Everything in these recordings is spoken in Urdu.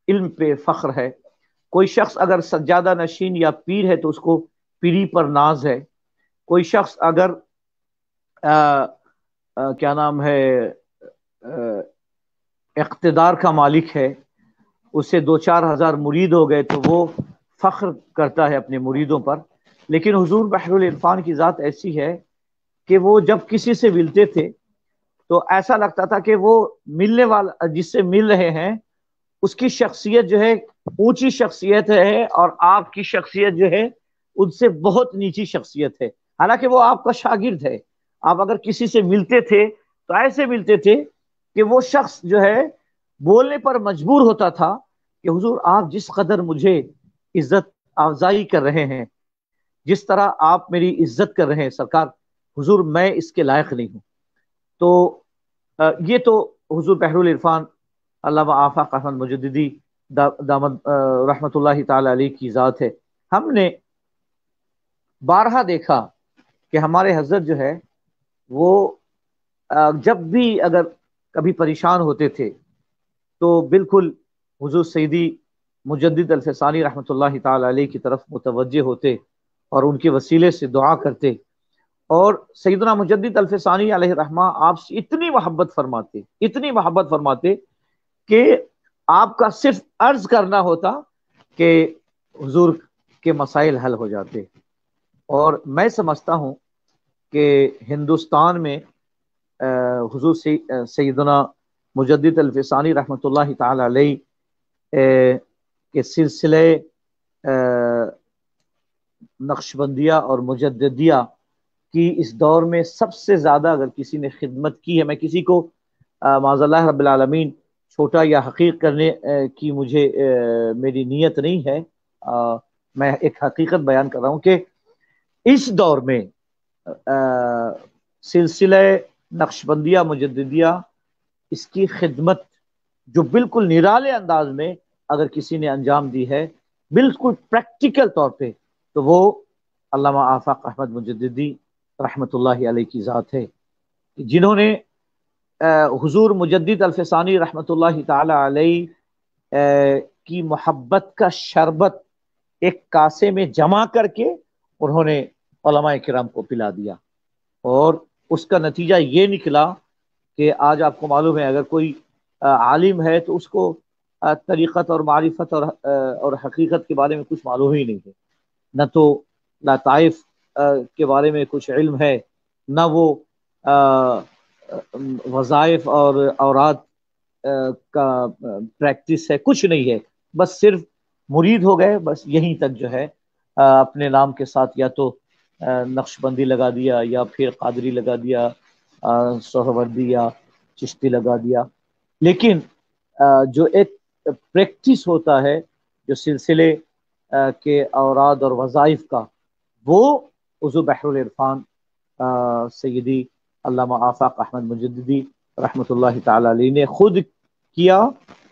علم پہ فخر ہے، کوئی شخص اگر سجادہ نشین یا پیر ہے تو اس کو پیری پر ناز ہے، کوئی شخص اگر کیا نام ہے آ، اقتدار کا مالک ہے، اسے 2-4 ہزار مرید ہو گئے تو وہ فخر کرتا ہے اپنے مریدوں پر۔ لیکن حضور بحر العرفان کی ذات ایسی ہے کہ وہ جب کسی سے ملتے تھے تو ایسا لگتا تھا کہ وہ ملنے والا جس سے مل رہے ہیں اس کی شخصیت جو ہے اونچی شخصیت ہے، اور آپ کی شخصیت جو ہے ان سے بہت نیچی شخصیت ہے، حالانکہ وہ آپ کا شاگرد ہے۔ آپ اگر کسی سے ملتے تھے تو ایسے ملتے تھے کہ وہ شخص جو ہے بولنے پر مجبور ہوتا تھا کہ حضور آپ جس قدر مجھے عزت افزائی کر رہے ہیں، جس طرح آپ میری عزت کر رہے ہیں سرکار، حضور میں اس کے لائق نہیں ہوں۔ تو یہ تو حضور بحر العرفان علامہ آفاق احمد مجددی دامد رحمت اللہ تعالی علیہ کی ذات ہے۔ ہم نے بارہا دیکھا کہ ہمارے حضرت جو ہے وہ جب بھی اگر کبھی پریشان ہوتے تھے تو بالکل حضور سیدی مجدد الفسانی رحمۃ اللہ تعالی علیہ کی طرف متوجہ ہوتے اور ان کے وسیلے سے دعا کرتے، اور سیدنا مجدد الفسانی علیہ رحمہ آپ سے اتنی محبت فرماتے، اتنی محبت فرماتے کہ آپ کا صرف عرض کرنا ہوتا کہ حضور کے مسائل حل ہو جاتے۔ اور میں سمجھتا ہوں کہ ہندوستان میں حضور سیدنا مجدد الفسانی رحمۃ اللہ تعالی علیہ کے سلسلے نقشبندیہ اور مجددیہ کی اس دور میں سب سے زیادہ اگر کسی نے خدمت کی ہے، میں کسی کو معاذ اللہ رب العالمین چھوٹا یا حقیر کرنے کی مجھے میری نیت نہیں ہے، میں ایک حقیقت بیان کر رہا ہوں کہ اس دور میں سلسلہ نقشبندیہ مجددیہ اس کی خدمت جو بالکل نرالے انداز میں اگر کسی نے انجام دی ہے بالکل پریکٹیکل طور پہ، تو وہ علامہ آفاق احمد مجددی رحمت اللہ علیہ کی ذات ہے، جنہوں نے حضور مجدد الفسانی رحمت اللہ تعالی علیہ کی محبت کا شربت ایک کاسے میں جمع کر کے انہوں نے علماء کرام کو پلا دیا، اور اس کا نتیجہ یہ نکلا کہ آج آپ کو معلوم ہے اگر کوئی عالم ہے تو اس کو طریقت اور معرفت اور حقیقت کے بارے میں کچھ معلوم ہی نہیں ہے، نہ تو لطائف کے بارے میں کچھ علم ہے، نہ وہ وظائف اور اوراد کا پریکٹس ہے، کچھ نہیں ہے، بس صرف مرید ہو گئے، بس یہیں تک جو ہے اپنے نام کے ساتھ یا تو نقش بندی لگا دیا یا پھر قادری لگا دیا، سہروردی یا چشتی لگا دیا، لیکن جو ایک پریکٹس ہوتا ہے جو سلسلے کے اوراد اور وظائف کا، وہ حضور بحر العرفان سیدی علامہ آفاق احمد مجددی رحمۃ اللہ تعالی علیہ نے خود کیا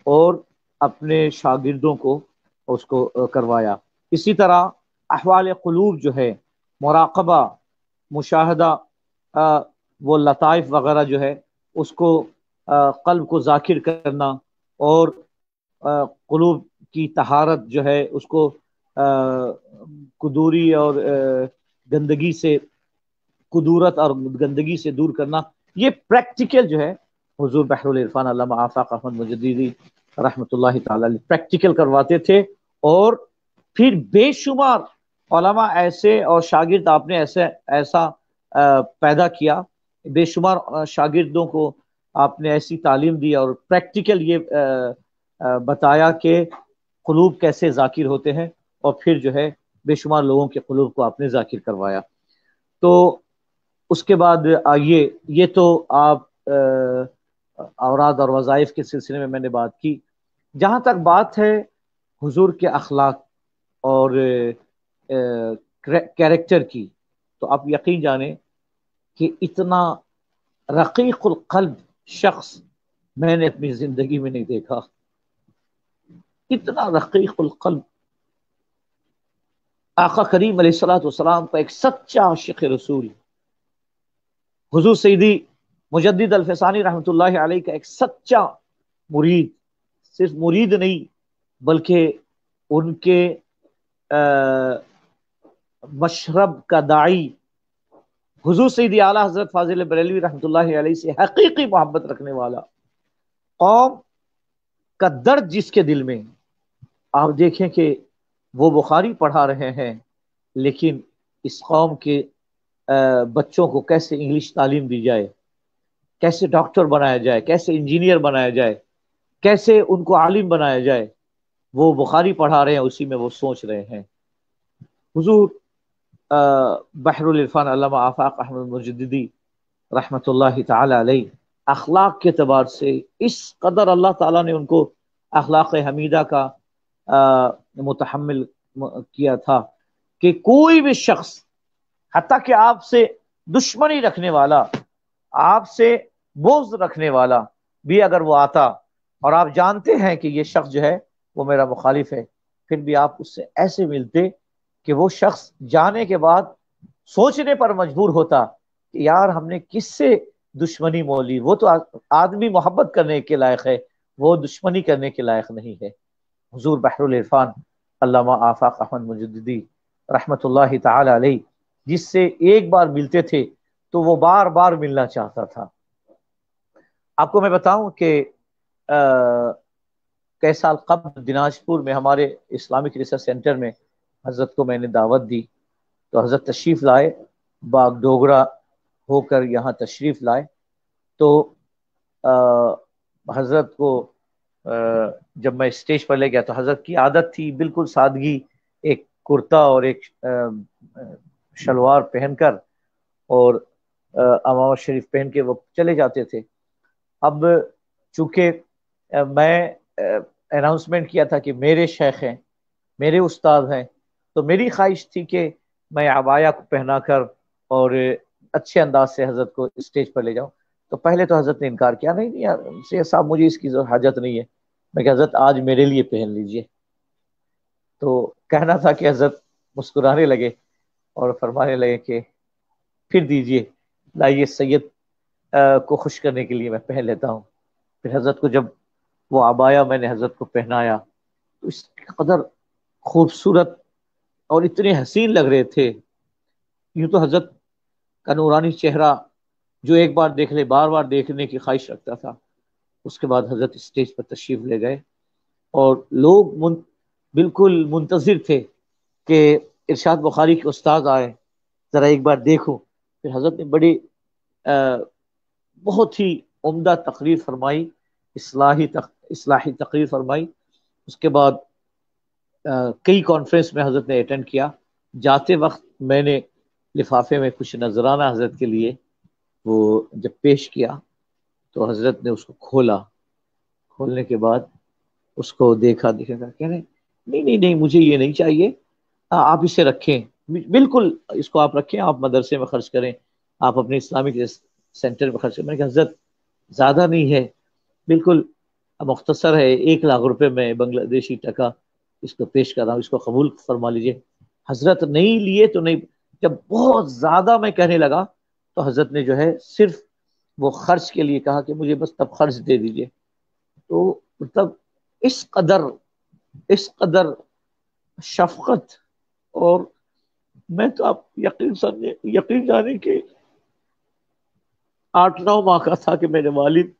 اور اپنے شاگردوں کو اس کو کروایا۔ اسی طرح احوال قلوب جو ہے، مراقبہ، مشاہدہ، وہ لطائف وغیرہ جو ہے اس کو قلب کو ذاکر کرنا، اور قلوب کی طہارت جو ہے اس کو قدوری اور گندگی سے، قدورت اور گندگی سے دور کرنا، یہ پریکٹیکل جو ہے حضور بحر العرفان علامہ آفاق احمد مجددی رحمۃ اللہ تعالی علیہ پریکٹیکل کرواتے تھے، اور پھر بے شمار علماء ایسے اور شاگرد آپ نے ایسا پیدا کیا، بے شمار شاگردوں کو آپ نے ایسی تعلیم دی اور پریکٹیکل یہ بتایا کہ قلوب کیسے ذاکر ہوتے ہیں، اور پھر جو ہے بے شمار لوگوں کے قلوب کو آپ نے ذاکر کروایا۔ تو اس کے بعد آئیے، یہ تو آپ اوراد اور وظائف کے سلسلے میں نے بات کی۔ جہاں تک بات ہے حضور کے اخلاق اور کیریکٹر کی، تو آپ یقین جانیں کہ اتنا رقیق القلب شخص میں نے اپنی زندگی میں نہیں دیکھا، اتنا رقیق القلب۔ آقا کریم علیہ الصلوۃ والسلام کا ایک سچا عاشق رسول، حضور سیدی مجدد الفسانی رحمۃ اللہ علیہ کا ایک سچا مرید، صرف مرید نہیں بلکہ ان کے مشرب کا داعی حضور سیدی اعلیٰ حضرت فاضل بریلوی رحمۃ اللہ علیہ سے حقیقی محبت رکھنے والا، قوم کا درد جس کے دل میں، آپ دیکھیں کہ وہ بخاری پڑھا رہے ہیں، لیکن اس قوم کے بچوں کو کیسے انگلش تعلیم دی جائے، کیسے ڈاکٹر بنایا جائے، کیسے انجینئر بنایا جائے، کیسے ان کو عالم بنایا جائے، وہ بخاری پڑھا رہے ہیں، اسی میں وہ سوچ رہے ہیں۔ حضور بحر العرفان علامہ آفاق احمد مجددی رحمۃ اللہ تعالی علیہ اخلاق کے اعتبار سے اس قدر اللہ تعالیٰ نے ان کو اخلاق حمیدہ کا متحمل کیا تھا کہ کوئی بھی شخص، حتیٰ کہ آپ سے دشمنی رکھنے والا، آپ سے بغض رکھنے والا بھی اگر وہ آتا اور آپ جانتے ہیں کہ یہ شخص جو ہے وہ میرا مخالف ہے، پھر بھی آپ اس سے ایسے ملتے کہ وہ شخص جانے کے بعد سوچنے پر مجبور ہوتا کہ یار ہم نے کس سے دشمنی مولی، وہ تو آدمی محبت کرنے کے لائق ہے، وہ دشمنی کرنے کے لائق نہیں ہے۔ حضور بحر العرفان علامہ آفاق احمد مجددی رحمت اللہ تعالی علیہ جس سے ایک بار ملتے تھے تو وہ بار بار ملنا چاہتا تھا۔ آپ کو میں بتاؤں کہ کئی سال قبل دناجپور میں ہمارے اسلامک ریسرچ سینٹر میں حضرت کو میں نے دعوت دی، تو حضرت تشریف لائے، باغ ڈوگرا ہو کر یہاں تشریف لائے، تو حضرت کو جب میں اسٹیج پر لے گیا تو حضرت کی عادت تھی بالکل سادگی، ایک کرتا اور ایک شلوار پہن کر اور امامہ شریف پہن کے وہ چلے جاتے تھے۔ اب چونکہ میں اناؤنسمنٹ کیا تھا کہ میرے شیخ ہیں، میرے استاد ہیں، تو میری خواہش تھی کہ میں عبایا کو پہنا کر اور اچھے انداز سے حضرت کو اسٹیج پر لے جاؤں۔ تو پہلے تو حضرت نے انکار کیا، نہیں یار سید صاحب مجھے اس کی حاجت نہیں ہے۔ میں کہ حضرت آج میرے لیے پہن لیجئے۔ تو کہنا تھا کہ حضرت مسکرانے لگے اور فرمانے لگے کہ پھر دیجئے، لائیے سید کو خوش کرنے کے لیے میں پہن لیتا ہوں۔ پھر حضرت کو جب وہ عبایا میں نے حضرت کو پہنایا تو اس قدر خوبصورت اور اتنے حسین لگ رہے تھے، یوں تو حضرت کا نورانی چہرہ جو ایک بار دیکھ لے بار بار دیکھنے کی خواہش رکھتا تھا۔ اس کے بعد حضرت اسٹیج پر تشریف لے گئے اور لوگ بالکل منتظر تھے کہ ارشاد بخاری کے استاد آئے، ذرا ایک بار دیکھو۔ پھر حضرت نے بڑی بہت ہی عمدہ تقریر فرمائی، اصلاحی تقریر فرمائی۔ اس کے بعد کئی کانفرنس میں حضرت نے اٹینڈ کیا۔ جاتے وقت میں نے لفافے میں کچھ نذرانہ حضرت کے لیے وہ جب پیش کیا تو حضرت نے اس کو کھولا، کھولنے کے بعد اس کو دیکھا کہہ رہے نہیں مجھے یہ نہیں چاہیے، آپ اسے رکھیں، بالکل اس کو آپ رکھیں، آپ مدرسے میں خرچ کریں، آپ اپنے اسلامک سینٹر میں خرچ کریں۔ میں نے کہا حضرت زیادہ نہیں ہے، بالکل مختصر ہے، 1,00,000 روپے میں بنگلہ دیشی ٹکا اس کو پیش کر رہا ہوں، اس کو قبول فرما لیجئے۔ حضرت نہیں لیے تو نہیں، جب بہت زیادہ میں کہنے لگا تو حضرت نے جو ہے صرف وہ خرچ کے لیے کہا کہ مجھے بس تب خرچ دے دیجئے۔ تو مطلب اس قدر شفقت، اور میں تو آپ یقین جانے کہ 8-9 ماہ کا تھا کہ میرے والد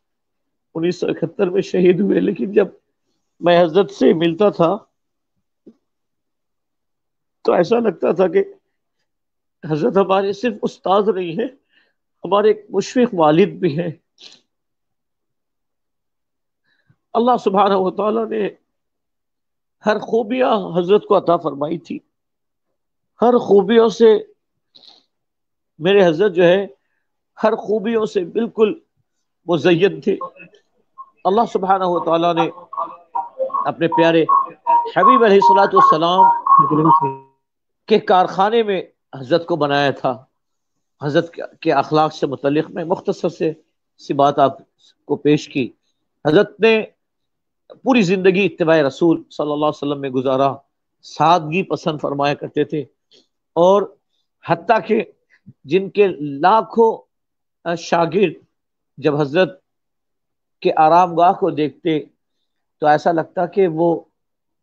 1971 میں شہید ہوئے، لیکن جب میں حضرت سے ملتا تھا تو ایسا لگتا تھا کہ حضرت ہمارے صرف استاد نہیں ہیں، ہمارے ایک مشفق والد بھی ہیں۔ اللہ سبحانہ و تعالیٰ نے ہر خوبیاں حضرت کو عطا فرمائی تھی، ہر خوبیوں سے میرے حضرت جو ہے ہر خوبیوں سے بالکل مزین تھے۔ اللہ سبحانہ و تعالیٰ نے اپنے پیارے حبیب علیہ الصلوۃ والسلام کے کارخانے میں حضرت کو بنایا تھا۔ حضرت کے اخلاق سے متعلق میں مختصر سی بات آپ کو پیش کی۔ حضرت نے پوری زندگی اتباع رسول صلی اللہ علیہ وسلم میں گزارا، سادگی پسند فرمایا کرتے تھے، اور حتیٰ کہ جن کے لاکھوں شاگرد جب حضرت کے آرام گاہ کو دیکھتے تو ایسا لگتا کہ وہ